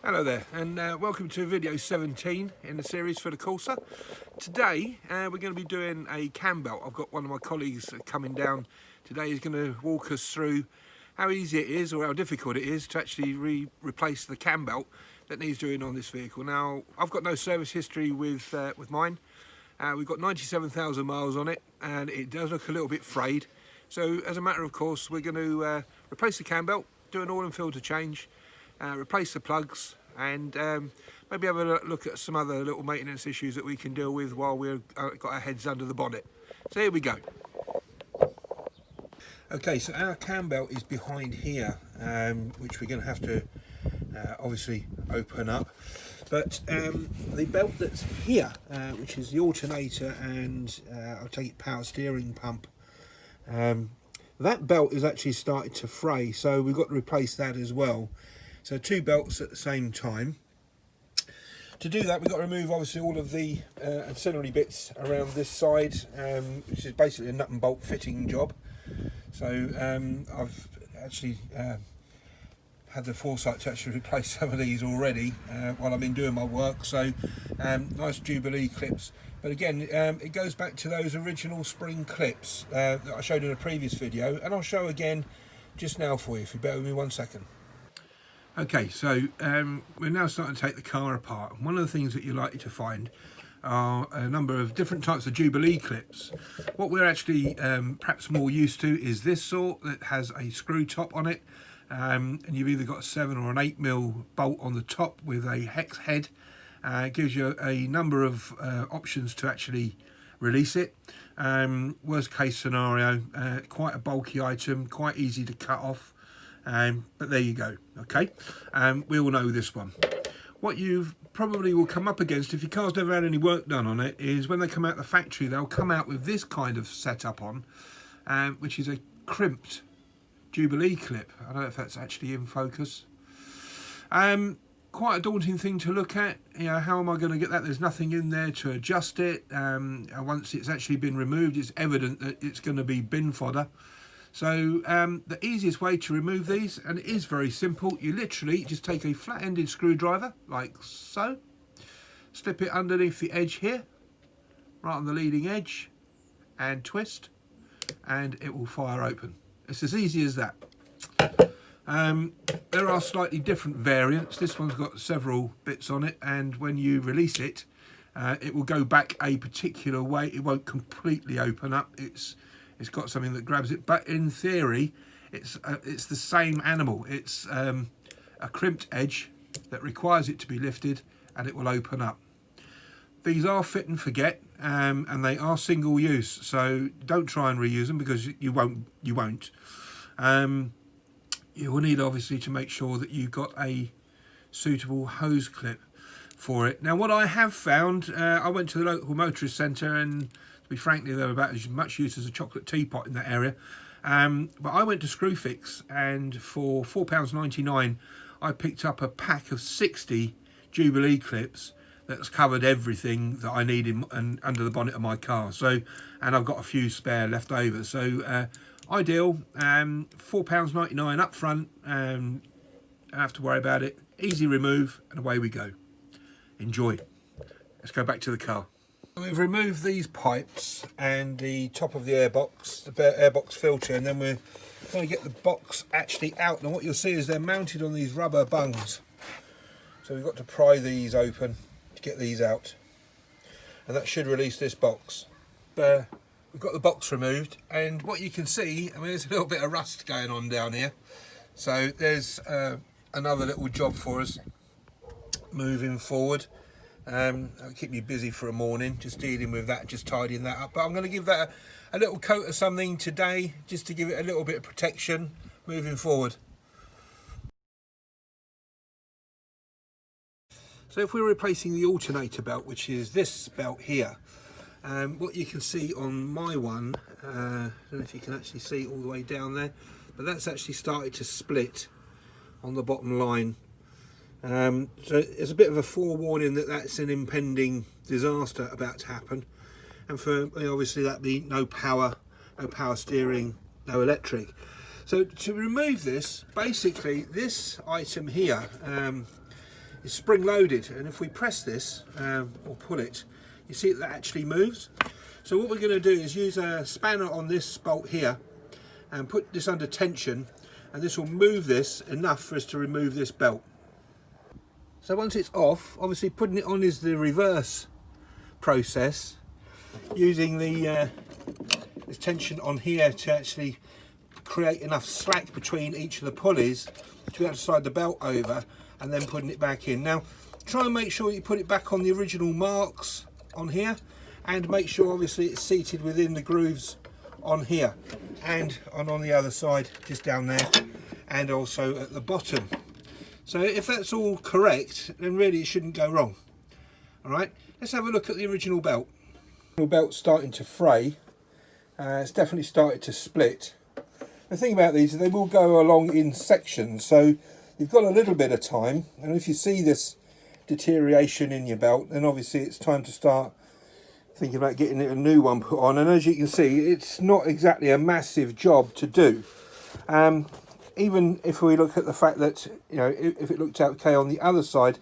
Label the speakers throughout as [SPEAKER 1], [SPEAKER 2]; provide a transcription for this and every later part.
[SPEAKER 1] Hello there, and welcome to video 17 in the series for the Corsa. Today we're going to be doing a cam belt. I've got one of my colleagues coming down today. He's going to walk us through how easy it is or how difficult it is to actually replace the cam belt that needs doing on this vehicle. Now, I've got no service history with mine. We've got 97,000 miles on it, and it does look a little bit frayed. So as a matter of course, we're going to replace the cam belt, do an oil and filter change, replace the plugs, and maybe have a look at some other little maintenance issues that we can deal with while we've got our heads under the bonnet. So here we go. Okay, so our cam belt is behind here, which we're going to have to obviously open up. But the belt that's here, which is the alternator and I'll take it power steering pump, that belt is actually started to fray, so we've got to replace that as well. So two belts at the same time. To do that, we've got to remove obviously all of the ancillary bits around this side, which is basically a nut and bolt fitting job. So I've actually had the foresight to actually replace some of these already while I've been doing my work. So nice Jubilee clips. But again, it goes back to those original spring clips that I showed in a previous video, and I'll show again just now for you, if you bear with me 1 second. Okay, so we're now starting to take the car apart. One of the things that you're likely to find are a number of different types of Jubilee clips. What we're actually perhaps more used to is this sort that has a screw top on it, and you've either got a 7 or an 8mm bolt on the top with a hex head. It gives you a number of options to actually release it. Worst case scenario, quite a bulky item, quite easy to cut off. But there you go. Okay, we all know this one. What you probably will come up against if your car's never had any work done on it is when they come out the factory, they'll come out with this kind of setup on, which is a crimped Jubilee clip. I don't know if that's actually in focus. Quite a daunting thing to look at. You know, how am I going to get that? There's nothing in there to adjust it. Once it's actually been removed, it's evident that it's going to be bin fodder. So the easiest way to remove these, and it is very simple, you literally just take a flat-ended screwdriver, like so, slip it underneath the edge here, right on the leading edge, and twist, and it will fire open. It's as easy as that. There are slightly different variants. This one's got several bits on it, and when you release it, it will go back a particular way. It won't completely open up. It's got something that grabs it, but in theory, it's the same animal. It's a crimped edge that requires it to be lifted, and it will open up. These are fit and forget, and they are single use. So don't try and reuse them because you won't. You will need obviously to make sure that you've got a suitable hose clip for it. Now, what I have found, I went to the local motorist centre, and to be frankly, they're about as much use as a chocolate teapot in that area. But I went to Screwfix, and for £4.99, I picked up a pack of 60 Jubilee clips that's covered everything that I need in under the bonnet of my car. So, and I've got a few spare left over. So, ideal. £4.99 up front. Don't have to worry about it. Easy remove, and away we go. Enjoy. Let's go back to the car. We've removed these pipes and the top of the airbox, the airbox filter, and then we're going to get the box actually out. And what you'll see is they're mounted on these rubber bungs. So we've got to pry these open to get these out. And that should release this box. We've got the box removed, and what you can see, I mean, there's a little bit of rust going on down here. So there's another little job for us moving forward. That'll keep me busy for a morning, just dealing with that, just tidying that up. But I'm going to give that a little coat of something today, just to give it a little bit of protection moving forward. So if we're replacing the alternator belt, which is this belt here, what you can see on my one, I don't know if you can actually see all the way down there, but that's actually started to split on the bottom line. So it's a bit of a forewarning that that's an impending disaster about to happen, and for obviously that be no power steering, no electric. So to remove this, basically this item here is spring loaded, and if we press this or pull it, you see that actually moves. So what we're going to do is use a spanner on this bolt here and put this under tension, and this will move this enough for us to remove this belt. So once it's off, obviously putting it on is the reverse process, using the this tension on here to actually create enough slack between each of the pulleys to be able to slide the belt over, and then putting it back in. Now try and make sure you put it back on the original marks on here, and make sure obviously it's seated within the grooves on here and on the other side, just down there, and also at the bottom. So if that's all correct, then really it shouldn't go wrong. Alright, let's have a look at the original belt. The original belt's starting to fray. It's definitely started to split. The thing about these is they will go along in sections, so you've got a little bit of time, and if you see this deterioration in your belt, then obviously it's time to start thinking about getting a new one put on. And as you can see, it's not exactly a massive job to do. Even if we look at the fact that, you know, if it looked okay on the other side,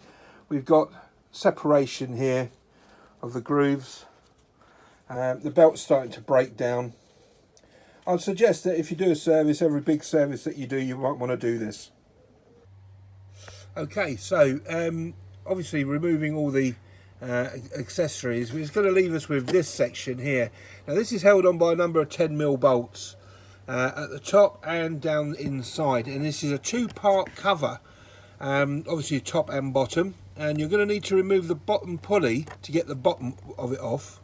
[SPEAKER 1] we've got separation here of the grooves. The belt's starting to break down. I'd suggest that if you do a service, every big service that you do, you might want to do this. Okay, so obviously removing all the accessories, it's going to leave us with this section here. Now this is held on by a number of 10mm bolts at the top and down inside, and this is a two-part cover, obviously top and bottom, and you're going to need to remove the bottom pulley to get the bottom of it off.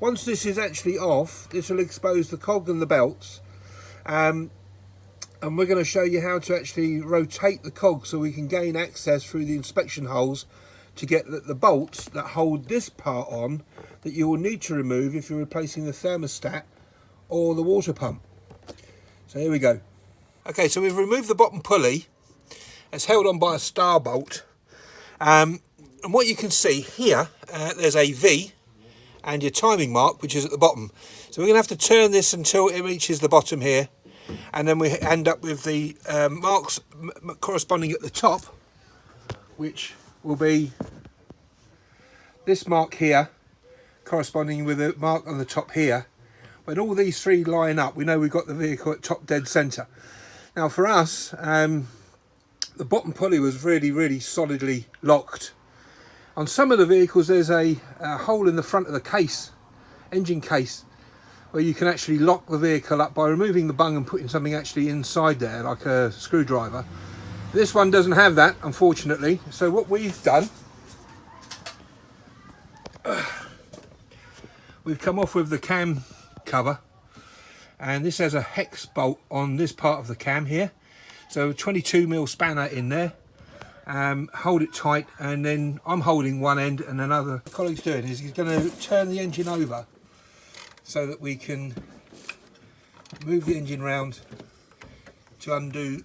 [SPEAKER 1] Once this is actually off, this will expose the cog and the belts, and we're going to show you how to actually rotate the cog so we can gain access through the inspection holes to get the bolts that hold this part on, that you will need to remove if you're replacing the thermostat or the water pump. So here we go. Okay, so we've removed the bottom pulley. It's held on by a star bolt, and what you can see here, there's a V and your timing mark, which is at the bottom. So we're going to have to turn this until it reaches the bottom here, and then we end up with the marks corresponding at the top, which will be this mark here corresponding with the mark on the top here. When all these three line up, we know we've got the vehicle at top dead center. Now for us, the bottom pulley was really solidly locked. On some of the vehicles there's a hole in the front of the case, engine case, where you can actually lock the vehicle up by removing the bung and putting something actually inside there, like a screwdriver. This one doesn't have that, unfortunately. So what we've done, we've come off with the cam cover, and this has a hex bolt on this part of the cam here. So 22mm spanner in there. Hold it tight, and then I'm holding one end, and another colleague's doing is he's going to turn the engine over so that we can move the engine round to undo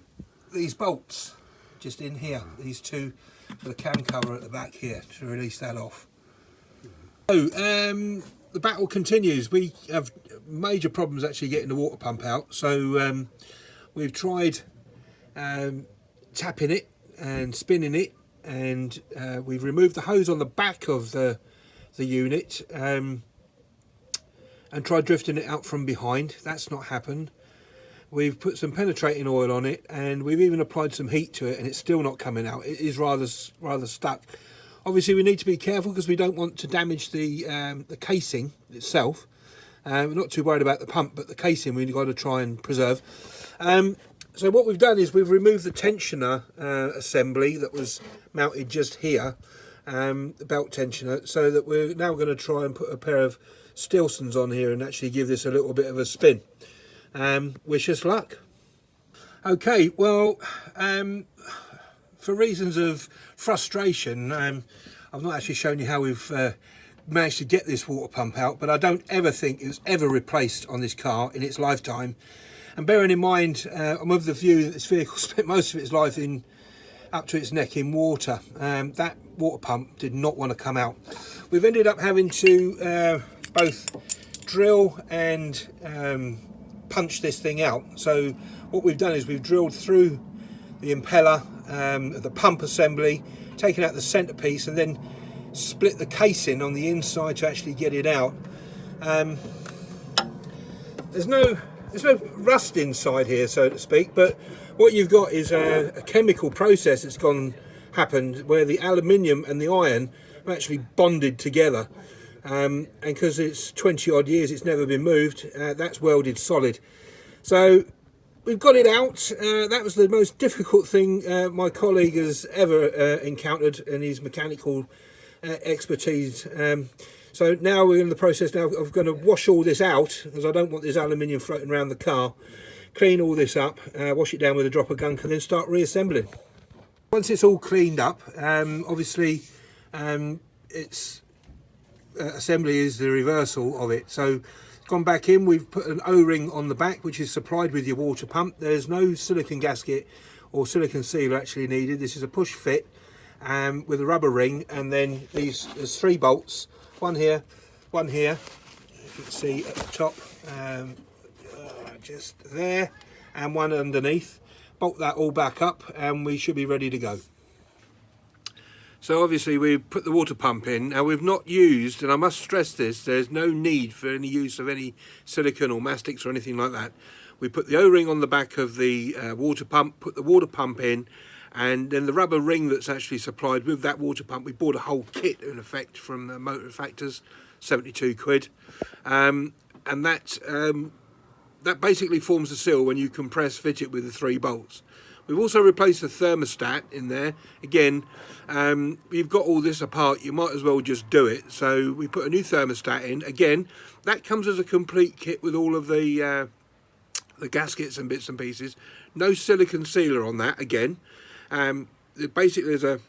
[SPEAKER 1] these bolts just in here, these two for the cam cover at the back here, to release that off. So the battle continues. We have major problems actually getting the water pump out, so we've tried tapping it and spinning it, and we've removed the hose on the back of the unit and tried drifting it out from behind. That's not happened. We've put some penetrating oil on it, and we've even applied some heat to it, and it's still not coming out. It is rather stuck. Obviously we need to be careful because we don't want to damage the casing itself. We're not too worried about the pump, but the casing we've got to try and preserve. So what we've done is we've removed the tensioner assembly that was mounted just here, the belt tensioner, so that we're now going to try and put a pair of Stilsons on here and actually give this a little bit of a spin. Wish us luck. Okay, well, for reasons of frustration, I've not actually shown you how we've managed to get this water pump out, but I don't ever think it was ever replaced on this car in its lifetime. And bearing in mind, I'm of the view that this vehicle spent most of its life in up to its neck in water. That water pump did not want to come out. We've ended up having to both drill and punch this thing out. So what we've done is we've drilled through the impeller of the pump assembly, taken out the centerpiece, and then split the casing on the inside to actually get it out. There's no rust inside here, so to speak, but what you've got is a chemical process that's happened where the aluminium and the iron are actually bonded together, and because it's 20 odd years it's never been moved, that's welded solid. So we've got it out. That was the most difficult thing my colleague has ever encountered in his mechanical expertise. So now we're in the process now of going to wash all this out, because I don't want this aluminium floating around the car. Clean all this up, wash it down with a drop of gunk, and then start reassembling. Once it's all cleaned up, obviously its assembly is the reversal of it. So gone back in, we've put an O-ring on the back which is supplied with your water pump. There's no silicone gasket or silicone sealer actually needed. This is a push fit with a rubber ring, and then there's 3 bolts, one here, you can see at the top, just there, and one underneath. Bolt that all back up and we should be ready to go. So obviously we put the water pump in. Now we've not used, and I must stress this, there's no need for any use of any silicone or mastics or anything like that. We put the O-ring on the back of the water pump, put the water pump in, and then the rubber ring that's actually supplied with that water pump, we bought a whole kit in effect from Motor Factors, 72 quid, and that basically forms the seal when you compress fit it with the 3 bolts. We've also replaced the thermostat in there. Again, you've got all this apart, you might as well just do it. So we put a new thermostat in. Again, that comes as a complete kit with all of the gaskets and bits and pieces. No silicone sealer on that again. Basically there's a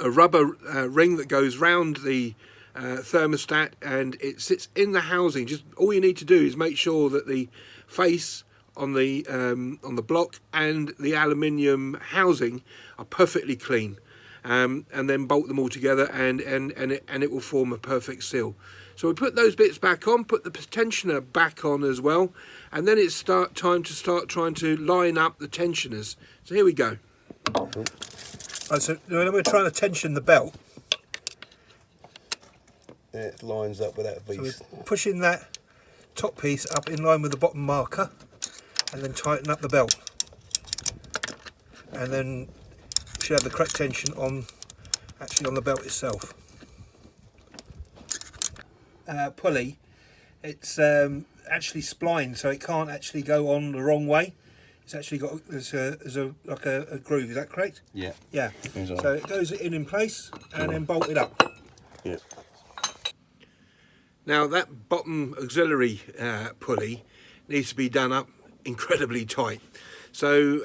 [SPEAKER 1] rubber ring that goes round the thermostat, and it sits in the housing. Just all you need to do is make sure that the face on the block and the aluminium housing are perfectly clean, and then bolt them all together, and it will form a perfect seal. So we put those bits back on, put the tensioner back on as well, and then it's time to start trying to line up the tensioners. So here we go. Right, so when we're trying to tension the belt,
[SPEAKER 2] it lines up with that piece.
[SPEAKER 1] So we're pushing that top piece up in line with the bottom marker, and then tighten up the belt, and then we should have the correct tension on the belt itself. Pulley, it's actually splined, so it can't actually go on the wrong way. It's actually got like a groove. Is that correct?
[SPEAKER 2] Yeah.
[SPEAKER 1] Yeah. So it goes in place and then bolted up.
[SPEAKER 2] Yeah.
[SPEAKER 1] Now that bottom auxiliary pulley needs to be done up incredibly tight. So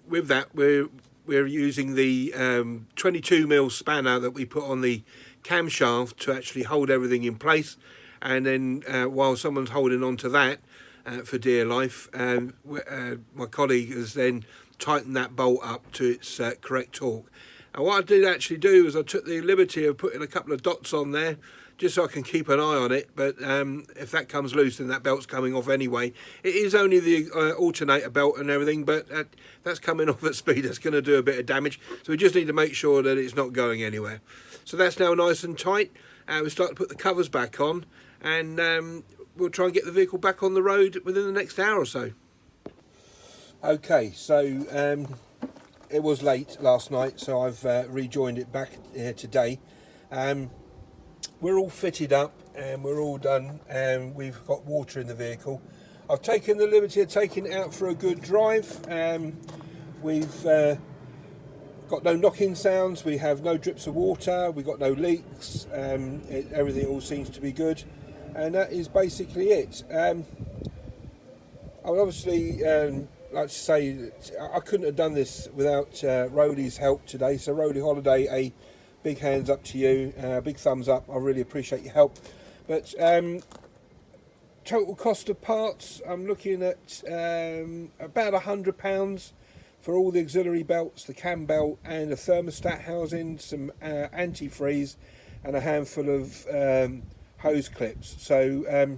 [SPEAKER 1] with that, we're using the 22mm spanner that we put on the camshaft to actually hold everything in place, and then while someone's holding on to that for dear life, my colleague has then tightened that bolt up to its correct torque. And what I did actually do is I took the liberty of putting a couple of dots on there just so I can keep an eye on it, but if that comes loose then that belt's coming off anyway. It is only the alternator belt and everything, but that's coming off at speed. That's going to do a bit of damage, so we just need to make sure that it's not going anywhere. So that's now nice and tight. We start to put the covers back on, and we'll try and get the vehicle back on the road within the next hour or so. Okay, so it was late last night, so I've rejoined it back here today. We're all fitted up and we're all done, and we've got water in the vehicle. I've taken the liberty of taking it out for a good drive. We've got no knocking sounds, we have no drips of water, we've got no leaks, everything all seems to be good, and that is basically it. I would obviously like to say that I couldn't have done this without Rhodey's help today, so Rhodey Holiday, a big hands up to you, big thumbs up, I really appreciate your help. But total cost of parts, I'm looking at about £100 for all the auxiliary belts, the cam belt and the thermostat housing, some antifreeze and a handful of hose clips. So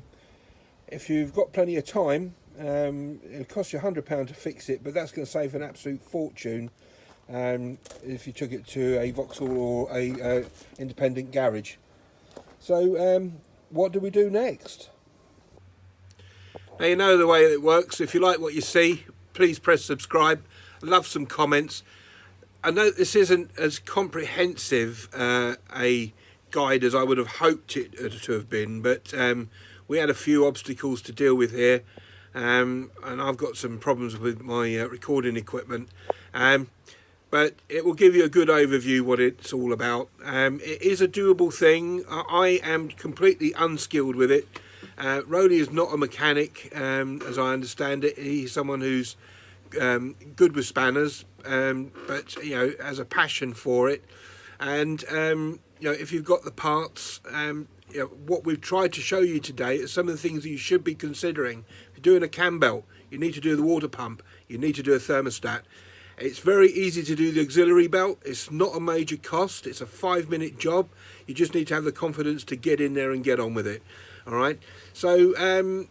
[SPEAKER 1] if you've got plenty of time, it'll cost you £100 to fix it, but that's going to save an absolute fortune if you took it to a Vauxhall or a independent garage. So what do we do next? Now you know the way it works. If you like what you see, please press subscribe. I'd love some comments. I know this isn't as comprehensive a guide as I would have hoped it to have been, but we had a few obstacles to deal with here, and I've got some problems with my recording equipment, but it will give you a good overview what it's all about. It is a doable thing. I am completely unskilled with it. Rowley is not a mechanic, as I understand it. He's someone who's good with spanners, but you know, has a passion for it. And you know, if you've got the parts, you know, what we've tried to show you today are some of the things that you should be considering. If you're doing a cam belt, you need to do the water pump, you need to do a thermostat. It's very easy to do the auxiliary belt. It's not a major cost. It's a 5-minute job. You just need to have the confidence to get in there and get on with it. All right. So I'm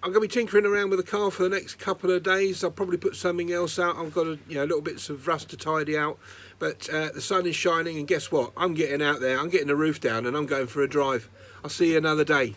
[SPEAKER 1] going to be tinkering around with the car for the next couple of days. I'll probably put something else out. I've got little bits of rust to tidy out. But the sun is shining, and guess what? I'm getting out there. I'm getting the roof down, and I'm going for a drive. I'll see you another day.